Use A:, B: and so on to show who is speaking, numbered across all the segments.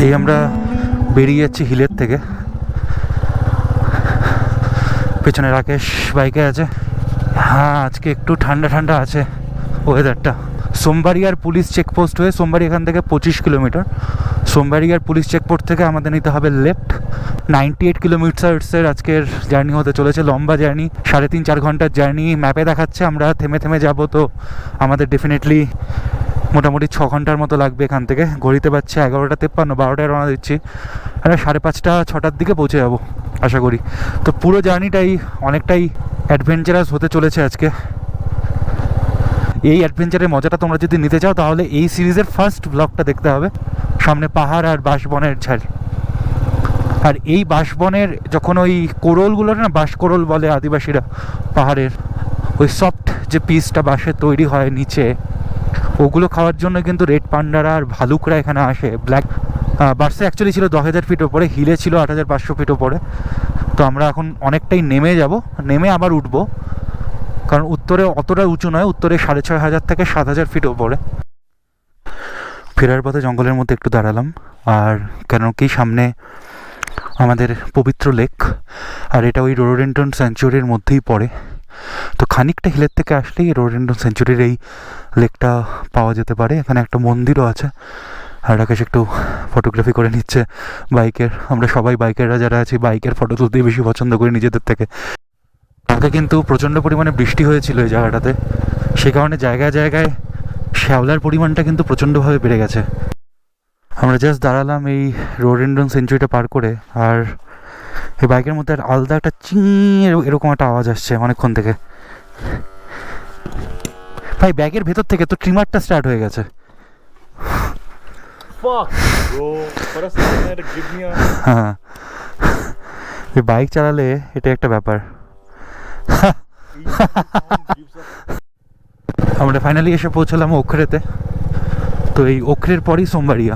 A: এই আমরা বেরিয়ে যাচ্ছি হিলের থেকে। পেছনে রাকেশ বাইকে আছে। হ্যাঁ, আজকে একটু ঠান্ডা ঠান্ডা আছে ওয়েদারটা। সোমবাড়িয়ার পুলিশ চেকপোস্ট হয়ে, সোমবাড়ি এখান থেকে 25 কিলোমিটার, সোমবাড়িয়ার পুলিশ চেকপোস্ট থেকে আমাদের নিতে হবে লেফট। 98 কিলোমিটার্সের আজকের জার্নি হতে চলেছে, লম্বা জার্নি, 3.5-4 ঘন্টার জার্নি ম্যাপে দেখাচ্ছে। আমরা থেমে থেমে যাব, তো আমাদের ডেফিনেটলি মোটামুটি 6 ঘন্টার মতো লাগবে এখান থেকে। ঘড়িতে পাচ্ছে 11:53, 12টায় রওনা দিচ্ছি, আর 5:30-6টার দিকে পৌঁছে যাব আশা করি। তো পুরো জার্নিটাই অনেকটাই অ্যাডভেঞ্চারাস হতে চলেছে আজকে। এই অ্যাডভেঞ্চারের মজাটা তোমরা যদি নিতে চাও তাহলে এই সিরিজের ফার্স্ট ব্লগটা দেখতে হবে। সামনে পাহাড় আর বাঁশবনের ঝাল। আর এই বাঁশবনের যখন ওই কোরলগুলো না, বাঁশ কোরল বলে আদিবাসীরা, পাহাড়ের ওই সফট যে পিসটা বাঁশের তৈরি হয় নিচে, ওগুলো খাওয়ার জন্য কিন্তু রেড পান্ডারা আর ভালুকরা এখানে আসে। ব্ল্যাক বার্সে অ্যাকচুয়ালি ছিল 10,000 ফিট ওপরে, হিলে ছিল 8,500 ফিট ওপরে। তো আমরা এখন অনেকটাই নেমে যাব, নেমে আবার উঠবো, কারণ উত্তরে অতটা উঁচু নয়, উত্তরে 6,500 থেকে 7,000 ফিট ওপরে। ফেরার পথে জঙ্গলের মধ্যে একটু দাঁড়ালাম, আর কেন কি সামনে আমাদের পবিত্র লেক, আর এটা ওই রোডেন্টন স্যাঞ্চুরির মধ্যেই পড়ে। তো খানিকটা হিলের থেকে আসলেই রোডেন্টন স্যাঞ্চুরির এই লেকটা পাওয়া যেতে পারে। এখানে একটা মন্দিরও আছে। আর রাকেশ একটু ফটোগ্রাফি করে নিচ্ছে বাইকের। আমরা সবাই বাইকাররা যারা আছি বাইকের ফটো তুলতেই বেশি পছন্দ করি নিজেদের থেকে। কালকে কিন্তু প্রচণ্ড পরিমাণে বৃষ্টি হয়েছিল এই জায়গাটাতে, সে কারণে জায়গায় জায়গায় শ্যাওলার পরিমাণটা কিন্তু প্রচণ্ডভাবে বেড়ে গেছে। আমরা জাস্ট দাঁড়ালাম এই রোডেন্টন সেঞ্চুরিটা পার করে, আর এই বাইকের মধ্যে আলাদা একটা এরকম একটা আওয়াজ আসছে অনেকক্ষণ থেকে। ভাই ব্যাগের ভেতর থেকে তো ট্রিমারটা স্টার্ট হয়ে গেছে। হ্যাঁ, এই বাইক চালালে এটা একটা ব্যাপার। আমরা ফাইনালি এসে পৌঁছলাম ওখরেতে। তো এই ওখরের পরই সোমবাড়িয়া,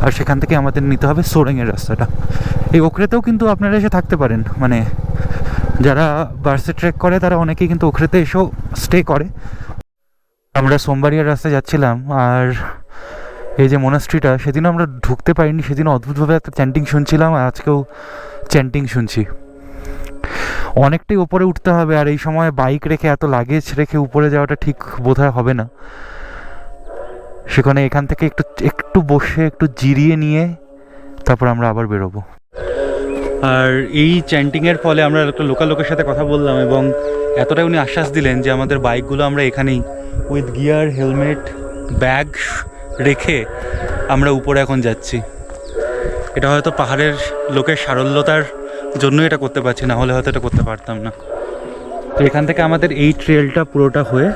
A: আর সেখান থেকে আমাদের নিতে হবে সোরেংয়ের রাস্তাটা। এই ওখরেতেও কিন্তু আপনারা এসে থাকতে পারেন, মানে যারা বার্সে ট্রেক করে তারা অনেকেই কিন্তু ওখরেতে এসেও স্টে করে। আমরা সোমবাড়িয়ার রাস্তায় যাচ্ছিলাম, আর এই যে মোনাস্ট্রিটা, সেদিনও আমরা ঢুকতে পারিনি, সেদিন অদ্ভুতভাবে একটা চ্যান্টিং শুনছিলাম, আর আজকেও চ্যান্টিং শুনছি। অনেকটাই উপরে উঠতে হবে, আর এই সময় বাইক রেখে এত লাগেজ রেখে উপরে যাওয়াটা ঠিক বোধহয় হবে না। সেখানে এখান থেকে একটু বসে একটু জিরিয়ে নিয়ে তারপর আমরা আবার বেরোবো। আর এই চ্যান্টিংয়ের ফলে আমরা একটা লোকাল লোকের সাথে কথা বললাম, এবং এতটাই উনি আশ্বাস দিলেন যে আমাদের বাইকগুলো আমরা এখানেই উইথ গিয়ার, হেলমেট, ব্যাগ রেখে আমরা উপরে এখন যাচ্ছি। এটা হয়তো পাহাড়ের লোকের সারল্যতার জন্য এটা করতে পারছি, না হলে হয়তো এটা করতে পারতাম না। তো এখান থেকে আমাদের এই ট্রেলটা পুরোটা হয়ে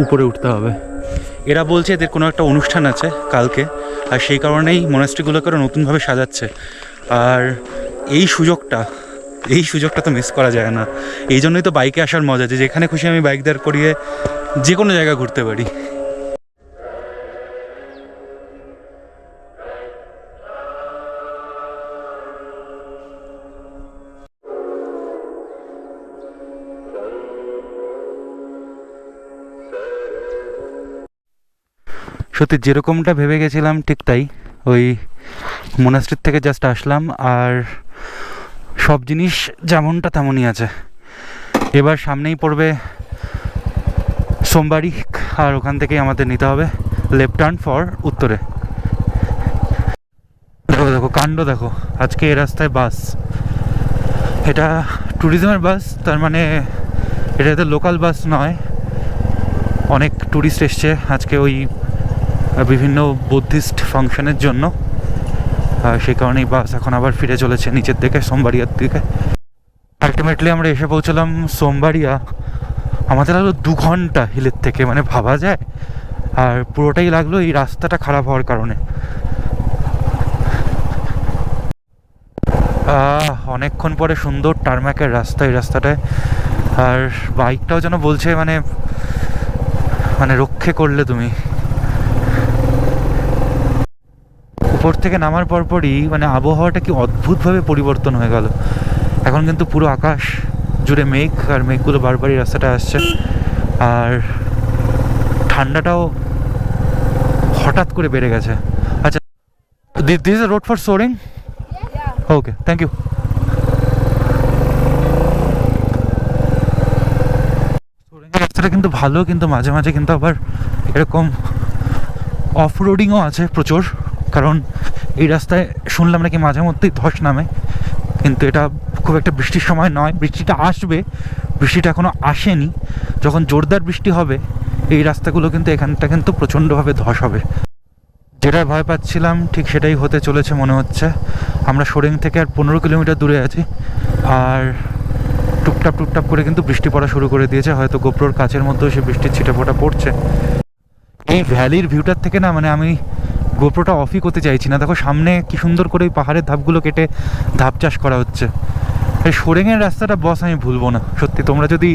A: উপরে উঠতে হবে। এরা বলছে এদের কোনো একটা অনুষ্ঠান আছে কালকে, আর সেই কারণেই মনাস্ট্রিগুলোকে আরও নতুনভাবে সাজাচ্ছে। আর এই সুযোগটা তো মিস করা যায় না। এই জন্যই তো বাইকে আসার মজা, যে যেখানে খুশি আমি বাইক দাঁড় করিয়ে যে কোনো জায়গা ঘুরতে পারি। সত্যি যেরকমটা ভেবে গেছিলাম ঠিক তাই। ওই মোনাস্ট্রির থেকে জাস্ট আসলাম, আর সব জিনিস যেমনটা তেমনই আছে। এবার সামনেই পড়বে সোমবাড়ি, আর ওখান থেকেই আমাদের নিতে হবে লেফট টার্ন ফর উত্তরে। দেখো দেখো কাণ্ড দেখো, আজকে এই রাস্তায় বাস, এটা ট্যুরিজমের বাস, তার মানে এটা তো লোকাল বাস নয়। অনেক ট্যুরিস্ট এসছে আজকে ওই বিভিন্ন বুদ্ধিস্ট ফাংশনের জন্য, সেই কারণেই বাস এখন আবার ফিরে চলেছে নিচের দিকে, সোমবাড়িয়ার দিকে। আলটিমেটলি আমরা এসে পৌঁছলাম সোমবাড়িয়া। আমাদের লাগলো 2 ঘন্টা হিলের থেকে, মানে ভাবা যায়। আর পুরোটাই লাগলো এই রাস্তাটা খারাপ হওয়ার কারণে। অনেকক্ষণ পরে সুন্দর টারম্যাকের রাস্তা এই রাস্তাটায়, আর বাইকটাও যেন বলছে মানে মানে রক্ষে করলে তুমি। উপর থেকে নামার পরপরই মানে আবহাওয়াটা কি অদ্ভুতভাবে পরিবর্তন হয়ে গেল। এখন কিন্তু পুরো আকাশ জুড়ে মেঘ, আর মেঘগুলো বারবারই রাস্তাটা আসছে, আর ঠান্ডাটাও হঠাৎ করে বেড়ে গেছে। আচ্ছা, This is a road for Soaring?
B: Yeah.
A: Okay, thank you. রাস্তাটা কিন্তু ভালো, কিন্তু মাঝে মাঝে কিন্তু আবার এরকম অফ রোডিংও আছে প্রচুর, কারণ এই রাস্তায় শুনলাম নাকি মাঝে মধ্যেই ধস নামে, কিন্তু এটা খুব একটা বৃষ্টির সময় নয়। বৃষ্টিটা আসবে, বৃষ্টিটা এখনও আসেনি। যখন জোরদার বৃষ্টি হবে এই রাস্তাগুলো কিন্তু এখানটা কিন্তু প্রচণ্ডভাবে ধস হবে। যেটার ভয় পাচ্ছিলাম ঠিক সেটাই হতে চলেছে মনে হচ্ছে। আমরা সোরেং থেকে আর 15 কিলোমিটার দূরে আছি, আর টুপটাপ টুপটাপ করে কিন্তু বৃষ্টি পড়া শুরু করে দিয়েছে। হয়তো গোপ্রোর কাছের মধ্যেও সে বৃষ্টির ছিটেফোঁটা পড়ছে। এই ভ্যালির ভিউটার থেকে না, মানে আমি গোপ্রোটা অফই করতে চাইছি না। দেখো সামনে কি সুন্দর করে ওই পাহাড়ের ধাপগুলো কেটে ধাপ চাষ করা হচ্ছে। এই সোরেংয়ের রাস্তাটা বস আমি ভুলবো না সত্যি। তোমরা যদি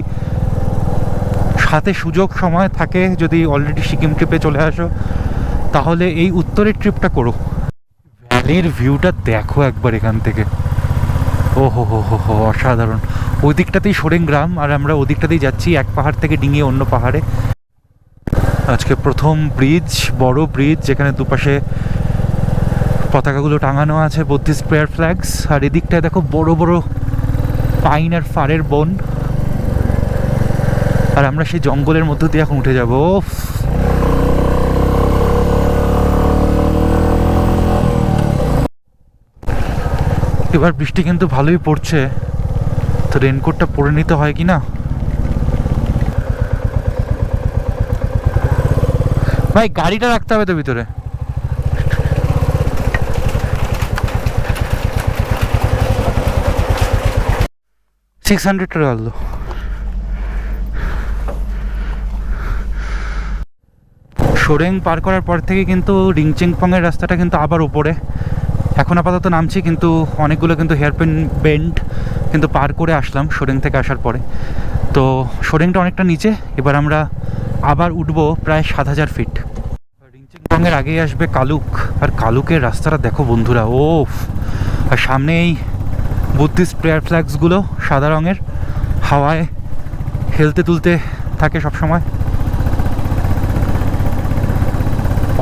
A: সাথে সুযোগ সময় থাকে, যদি অলরেডি সিকিম ট্রিপে চলে আসো, তাহলে এই উত্তরের ট্রিপটা করো। ভ্যালির ভিউটা দেখো একবার এখান থেকে, ও হো হো হো হো, অসাধারণ। ওই দিকটাতেই সোরেং গ্রাম, আর আমরা ওদিকটাতেই যাচ্ছি এক পাহাড় থেকে ডিঙিয়ে অন্য পাহাড়ে। আজকে প্রথম ব্রিজ, বড় ব্রিজ, যেখানে দুপাশে পতাকাগুলো টাঙানো আছে, বুদ্ধিস্ট প্রেয়ার ফ্ল্যাগস। আর এদিকটায় দেখো বড় বড় পাইন আর ফারের বন, আর আমরা সেই জঙ্গলের মধ্য দিয়ে এখন উঠে যাবো। এবার বৃষ্টি কিন্তু ভালোই পড়ছে, তো রেনকোটটা পরে নিতে হয় কি না। ভাই গাড়িটা রাখতে হবে তো ভিতরে। $600 ডাল। সোরেং পার করার পর থেকে কিন্তু রিংচিংপংয়ের রাস্তাটা কিন্তু আবার উপরে। এখন আপাতত নামছি, কিন্তু অনেকগুলো কিন্তু হেয়ারপিন বেন্ড কিন্তু পার করে আসলাম সোরেং থেকে আসার পরে। তো সোরেংটা অনেকটা নিচে, এবার আমরা আবার উঠবো প্রায় 7000 ফিট। রিংচিংপংয়ের আগেই আসবে কালুক, আর কালুকের রাস্তাটা দেখো বন্ধুরা, ও। আর সামনে এই বুদ্ধিস্ট প্রেয়ার ফ্ল্যাগসগুলো সাদা রঙের, হাওয়ায় হেলতে তুলতে থাকে সবসময়,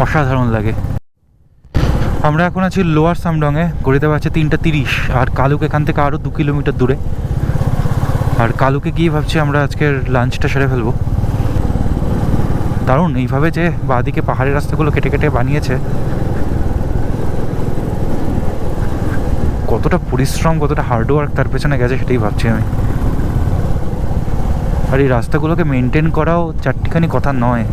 A: অসাধারণ লাগে। আমরা এখন আছি লোয়ার সামডংয়ে, গড়িতে পারছে 3:30, আর কালুক এখান থেকে আরও 2 কিলোমিটার দূরে। আর কালুকে গিয়ে ভাবছি আমরা আজকের লাঞ্চটা সেরে ফেলবো। দারুণ এইভাবে যে বাঁদিকে পাহাড়ের রাস্তাগুলো কেটে কেটে বানিয়েছে, কতটা পরিশ্রম, কতটা হার্ডওয়ার্ক তার পেছনে গেছে সেটাই ভাবছি আমি। আর এই রাস্তাগুলোকে মেনটেন করাও চারটিখানি কথা নয়।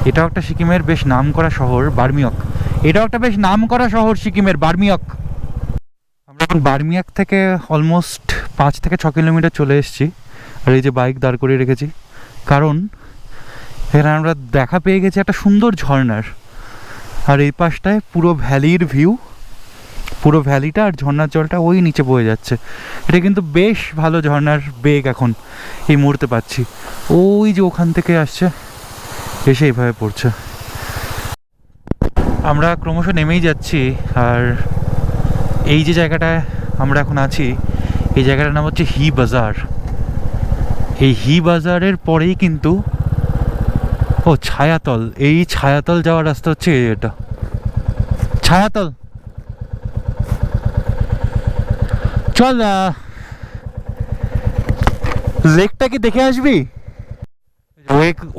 A: এটাও একটা সিকিমের বেশ নাম করা শহর, বার্মিয়ক। এটাও একটা বেশ নাম করা শহর সিকিমের, বার্মিয়ক। আমরা এখন বার্মিয়ক থেকে অলমোস্ট 5 থেকে 6 কিলোমিটার চলে এসেছি। আর এই যে বাইক দাঁড় করিয়ে রেখেছি, কারণ এখানে আমরা দেখা পেয়ে গেছি একটা সুন্দর ঝর্ণার। আর এই পাশটায় পুরো ভ্যালির ভিউ, পুরো ভ্যালিটা আর ঝর্ণার জলটা ওই নিচে বয়ে যাচ্ছে। এটা কিন্তু বেশ ভালো ঝর্ণার বেগ এখন এই মুহূর্তে পাচ্ছি। ওই যে ওখান থেকে আসছে, এসে এইভাবে পড়ছে। আমরা ক্রমশ নেমেই যাচ্ছি। আর এই যে জায়গাটায় আমরা এখন আছি, এই জায়গাটার নাম হচ্ছে হি বাজার। এই হি বাজারের পরেই কিন্তু ছায়াতল। এই ছায়াতল যাওয়ার রাস্তা হচ্ছে এটা, ছায়াতল। চল লেকটা কি দেখে আসবি।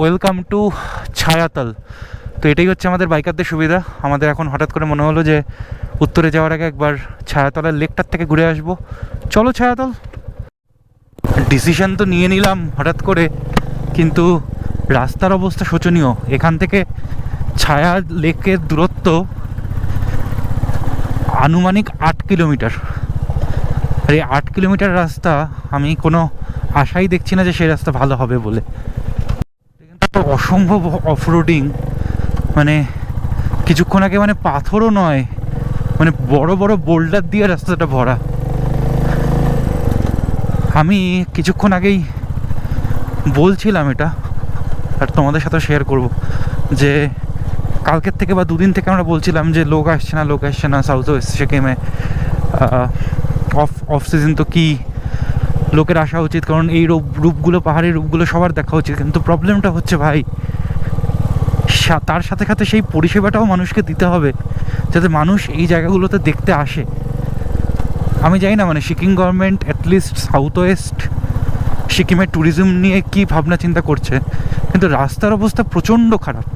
A: Welcome to Chhayatal. তো এটাই হচ্ছে আমাদের বাইকারদের সুবিধা। আমাদের এখন হঠাৎ করে মনে হলো যে উত্তরে যাওয়ার আগে একবার ছায়াতলের লেকটার থেকে ঘুরে আসবো। চলো ছায়াতল। ডিসিশন তো নিয়ে নিলাম হঠাৎ করে, কিন্তু রাস্তার অবস্থা শোচনীয়। এখান থেকে ছায়া লেকের দূরত্ব আনুমানিক 8 কিলোমিটার। আর এই 8 কিলোমিটার রাস্তা আমি কোনো আশাই দেখছি না যে সেই রাস্তা ভালো হবে বলে। কিন্তু অসম্ভব অফরোডিং, মানে কিছুক্ষণ আগে মানে পাথরও নয়, মানে বড় বড় বোল্ডার দিয়ে রাস্তাটা ভরা। আমি কিছুক্ষণ আগেই বলছিলাম এটা, আর তোমাদের সাথে শেয়ার করব, যে কালকের থেকে বা দুদিন থেকে আমরা বলছিলাম যে লোক আসছে না, লোক আসছে না সাউথ ওয়েস্ট সিকিমে। অফ সিজন তো কি, লোকের আসা উচিত, কারণ এই রূপগুলো, পাহাড়ি রূপগুলো সবার দেখা উচিত। কিন্তু প্রবলেমটা হচ্ছে ভাই, তার সাথে সাথে সেই পরিষেবাটাও মানুষকে দিতে হবে যাতে মানুষ এই জায়গাগুলোতে দেখতে আসে। আমি জানি না মানে Sikkim government at least south West সিকিমের ট্যুরিজম নিয়ে কী ভাবনা চিন্তা করছে, কিন্তু রাস্তার অবস্থা প্রচণ্ড খারাপ।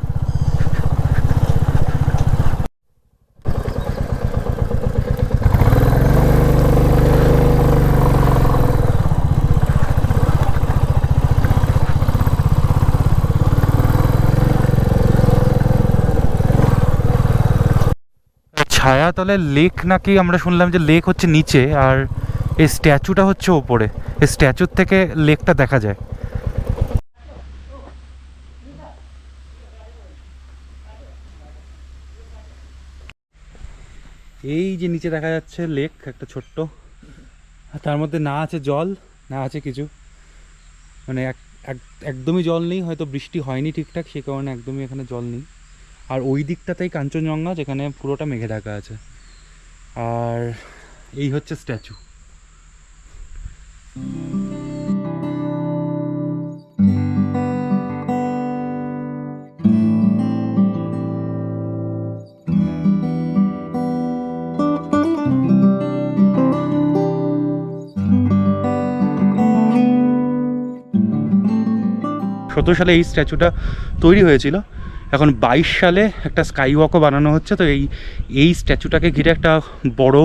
A: ছায়াতলের লেক নাকি আমরা শুনলাম যে লেক হচ্ছে নিচে আর এই স্ট্যাচুটা হচ্ছে ওপরে। এই স্ট্যাচুর থেকে লেকটা দেখা যায়। এই যে নিচে দেখা যাচ্ছে লেক একটা ছোট্ট, তার মধ্যে না আছে জল না আছে কিছু, মানে একদমই জল নেই, হয়তো বৃষ্টি হয়নি ঠিকঠাক সেই কারণে একদমই এখানে জল নেই। আর ওই দিকটাতেই কাঞ্চনজঙ্ঘা যেখানে পুরোটা মেঘে ঢাকা আছে। আর এই হচ্ছে স্ট্যাচু। সালে এই স্ট্যাচুটা তৈরি হয়েছিল, এখন 22 সালে একটা স্কাই ওয়াকও বানানো হচ্ছে। তো এই স্ট্যাচুটাকে ঘিরে একটা বড়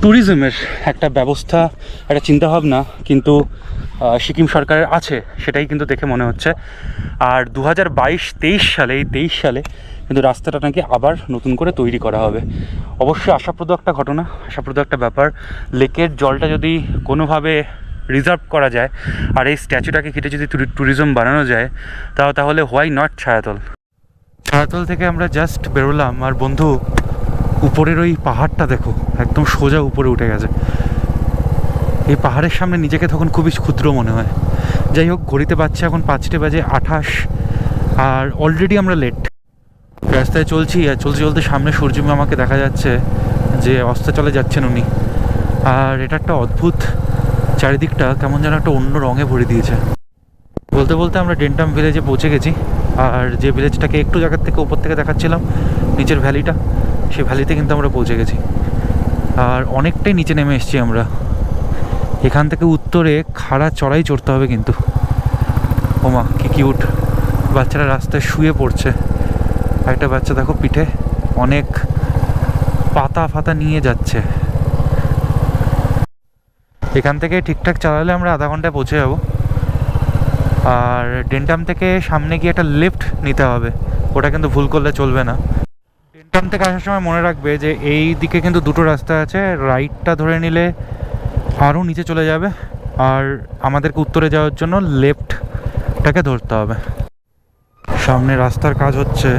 A: ট্যুরিজমের একটা ব্যবস্থা, একটা চিন্তাভাবনা কিন্তু সিকিম সরকারের আছে, সেটাই কিন্তু দেখে মনে হচ্ছে। আর 2022-23 সালে এই 23 সালে কিন্তু রাস্তাটা নাকি আবার নতুন করে তৈরি করা হবে। অবশ্যই আশাপ্রদ একটা ঘটনা, আশাপ্রদ একটা ব্যাপার। লেকের জলটা যদি কোনোভাবে রিজার্ভ করা যায় আর এই স্ট্যাচুটাকে ঘিরে যদি ট্যুরিজম বানানো যায় তাহলে হোয়াই নট ছায়াতল। ছায়াতল থেকে আমরা জাস্ট বেরোলাম আর বন্ধু উপরের ওই পাহাড়টা দেখো, একদম সোজা উপরে উঠে গেছে। এই পাহাড়ের সামনে নিজেকে তখন খুবই ক্ষুদ্র মনে হয়। যাই হোক, ঘড়িতে বাজছে এখন 5:28 আর অলরেডি আমরা লেট। রাস্তায় চলছি আর চলতে চলতে সামনে সূর্যি মামাকে দেখা যাচ্ছে যে অস্তাচলে যাচ্ছেন উনি। আর এটা একটা অদ্ভুত, চারিদিকটা কেমন যেন একটা অন্য রঙে ভরে দিয়েছে। বলতে বলতে আমরা ডেন্টাম ভিলেজে পৌঁছে গেছি। আর যে ভিলেজটাকে একটু জায়গার থেকে উপর থেকে দেখাচ্ছিলাম, নিচের ভ্যালিটা, সেই ভ্যালিতে কিন্তু আমরা পৌঁছে গেছি। আর অনেকটাই নিচে নেমে এসেছি আমরা। এখান থেকে উত্তরে খাড়া চড়াই চড়তে হবে কিন্তু। ওমা কি কিউট, বাচ্চারা রাস্তায় শুয়ে পড়ছে। একটা বাচ্চা দেখো পিঠে অনেক পাতা ফাতা নিয়ে যাচ্ছে। এখান থেকে ঠিকঠাক চালালে আমরা আধা ঘন্টায় পৌঁছে যাবো। আর ডেন্টাম থেকে সামনে গিয়ে একটা লেফট নিতে হবে, ওটা কিন্তু ভুল করলে চলবে না। ডেন্টাম থেকে আসার সময় মনে রাখবে যে এই দিকে কিন্তু দুটো রাস্তা আছে, রাইটটা ধরে নিলে আরও নিচে চলে যাবে আর আমাদেরকে উত্তরে যাওয়ার জন্য লেফটটাকে ধরতে হবে। সামনে রাস্তার কাজ হচ্ছে।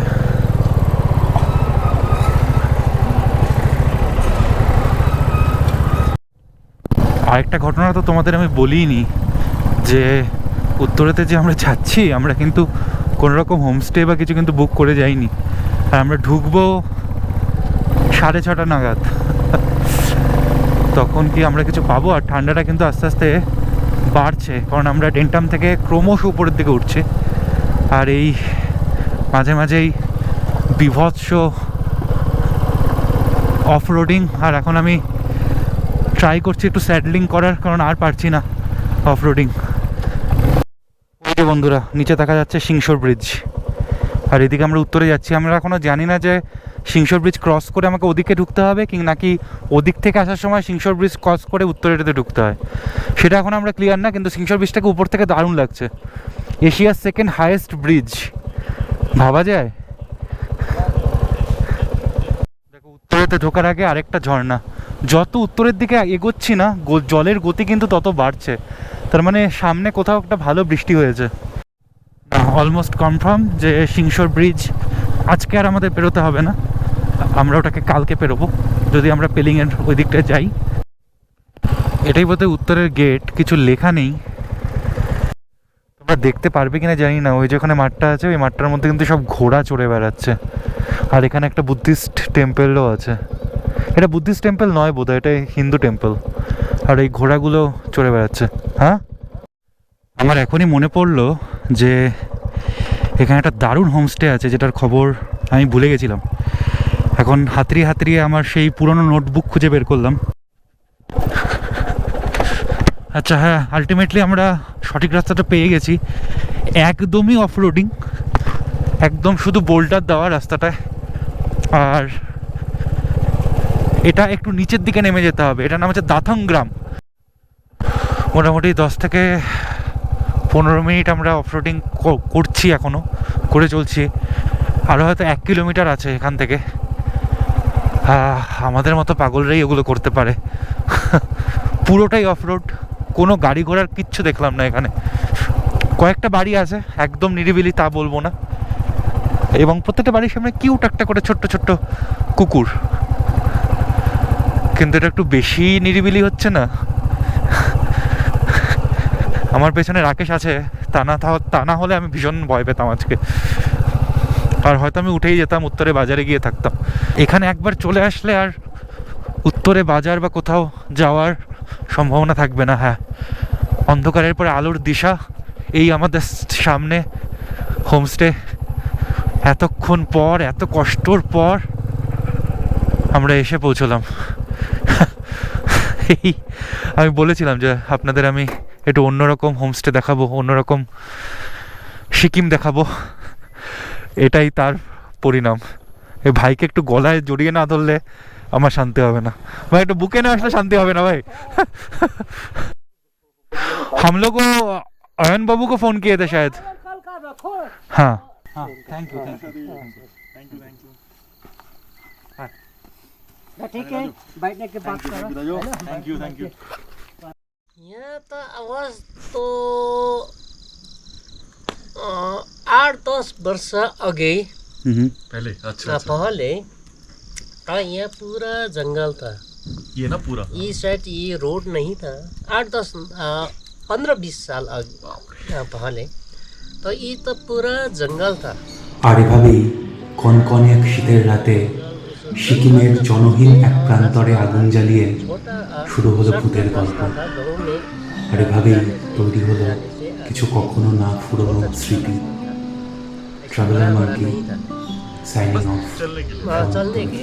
A: আরেকটা ঘটনা তো তোমাদের আমি বলিনি, যে উত্তরেতে যে আমরা যাচ্ছি আমরা কিন্তু কোনো রকম হোমস্টে বা কিছু কিন্তু বুক করে যাইনি। আর আমরা ঢুকবো 6:30 নাগাদ। তখন কি আমরা কিছু পাবো? আর ঠান্ডাটা কিন্তু আস্তে আস্তে বাড়ছে, কারণ আমরা ডেন্টাম থেকে ক্রমশ উপরের দিকে উঠছি। আর এই মাঝে মাঝেই বিভৎস অফ রোডিং। আর এখন আমি ট্রাই করছি একটু স্যাডলিং করার, কারণ আর পারছি না অফ রোডিং। ওই যে বন্ধুরা নিচে দেখা যাচ্ছে সিংসর ব্রিজ, আর এদিকে আমরা উত্তরে যাচ্ছি। আমরা এখনও জানি না যে সিংসর ব্রিজ ক্রস করে আমাকে ওদিকে ঢুকতে হবে কি নাকি ওদিক থেকে আসার সময় সিংসর ব্রিজ ক্রস করে উত্তরেটাতে ঢুকতে হয়, সেটা এখন আমরা ক্লিয়ার না। কিন্তু সিংসর ব্রিজটাকে উপর থেকে দারুণ লাগছে। এশিয়ার সেকেন্ড হাইয়েস্ট ব্রিজ, ভাবা যায়? দেখো উত্তরেতে ঢোকার আগে আরেকটা ঝর্ণা। যত উত্তরের দিকে এগোচ্ছি না জলের গতি কিন্তু তত বাড়ছে, তার মানে সামনে কোথাও একটা ভালো বৃষ্টি হয়েছে। অলমোস্ট কনফার্ম যে সিংসর ব্রিজ আজকে আর আমাদের পেরোতে হবে না, আমরা ওটাকে কালকে পেরোবো যদি আমরা পেলিংয়ের ওই দিকটায় যাই। এটাই বোধহয় উত্তরের গেট, কিছু লেখা নেই, তোমরা দেখতে পারবে কিনা জানি না। ওই যেখানে মাঠটা আছে ওই মাঠটার মধ্যে কিন্তু সব ঘোড়া চড়ে বেড়াচ্ছে। আর এখানে একটা বুদ্ধিস্ট টেম্পলও আছে। এটা বুদ্ধিস্ট টেম্পল নয় বোধহয়, এটা হিন্দু টেম্পল। আর এই ঘোড়াগুলো চড়ে বেড়াচ্ছে। হ্যাঁ, আমার এখনই মনে পড়লো যে এখানে একটা দারুণ হোমস্টে আছে যেটার খবর আমি ভুলে গেছিলাম। এখন হাতড়িয়ে হাতড়িয়ে আমার সেই পুরনো নোটবুক খুঁজে বের করলাম। আচ্ছা হ্যাঁ, আলটিমেটলি আমরা সঠিক রাস্তাটা পেয়ে গেছি। একদমই অফ রোডিং, একদম শুধু বোল্ডার দেওয়া রাস্তাটায়। আর এটা একটু নিচের দিকে নেমে যেতে হবে। এটার নাম হচ্ছে দাথং গ্রাম। মোটামুটি 10 থেকে 15 মিনিট আমরা অফরোডিং করছি, এখনও করে চলছি। আরও হয়তো 1 কিলোমিটার আছে এখান থেকে। আমাদের মতো পাগলরাই এগুলো করতে পারে। পুরোটাই অফরোড, কোনো গাড়ি ঘোড়ার কিচ্ছু দেখলাম না এখানে। কয়েকটা বাড়ি আছে একদম নিরিবিলি, তা বলবো না। এবং প্রত্যেকটা বাড়ির সামনে কিউট একটা করে ছোট্ট ছোট্ট কুকুর। কিন্তু এটা একটু বেশি নিরিবিলি হচ্ছে না? আমার পেছনে রাকেশ আছে, তা না হলে আমি ভীষণ ভয় পেতাম আজকে। আর হয়তো আমি উঠেই যেতাম, উত্তরে বাজারে গিয়ে থাকতাম। এখানে একবার চলে আসলে আর উত্তরে বাজার বা কোথাও যাওয়ার সম্ভাবনা থাকবে না। হ্যাঁ, অন্ধকারের পরে আলোর দিশা, এই আমাদের সামনে হোমস্টে। এতক্ষণ পর, এত কষ্টর পর আমরা এসে পৌঁছলাম। এই আমি বলেছিলাম যে আপনাদের আমি একটু অন্যরকম হোমস্টে দেখাবো, অন্যরকম সিকিম দেখাবো। এটাই তার পরিণাম। এই ভাইকে একটু গলায় জড়িয়ে না ধরলে আমার শান্তি হবে না ভাই, একটু বুকে না আসলে শান্তি হবে না ভাই। हम लोग को अयन बाबू को फोन किए थे शायद। हाँ हाँ, thank you thank you thank you thank you.
B: ठीक है, बैठने के बाद
A: थैंक यू थैंक यू।
B: यहाँ तो आवाज तो 8-10 वर्ष अघि
C: पहले। अच्छा
B: पहले तो यहाँ पूरा जंगल था।
C: ये ना पूरा
B: इस साइड ये रोड नहीं था। 15-20 साल पहले तो ये तो पूरा जंगल था।
D: আর এভাবেই কনকনে এক শীতের রাতে সিকিমের জনহীন এক প্রান্তরে আগুন জ্বালিয়ে শুরু হলো ভূতের গল্প। আর এভাবেই তৈরি হলো কিছু কখনো না ফুরোনো স্মৃতি। Traveller monkey signing off.
B: चलने के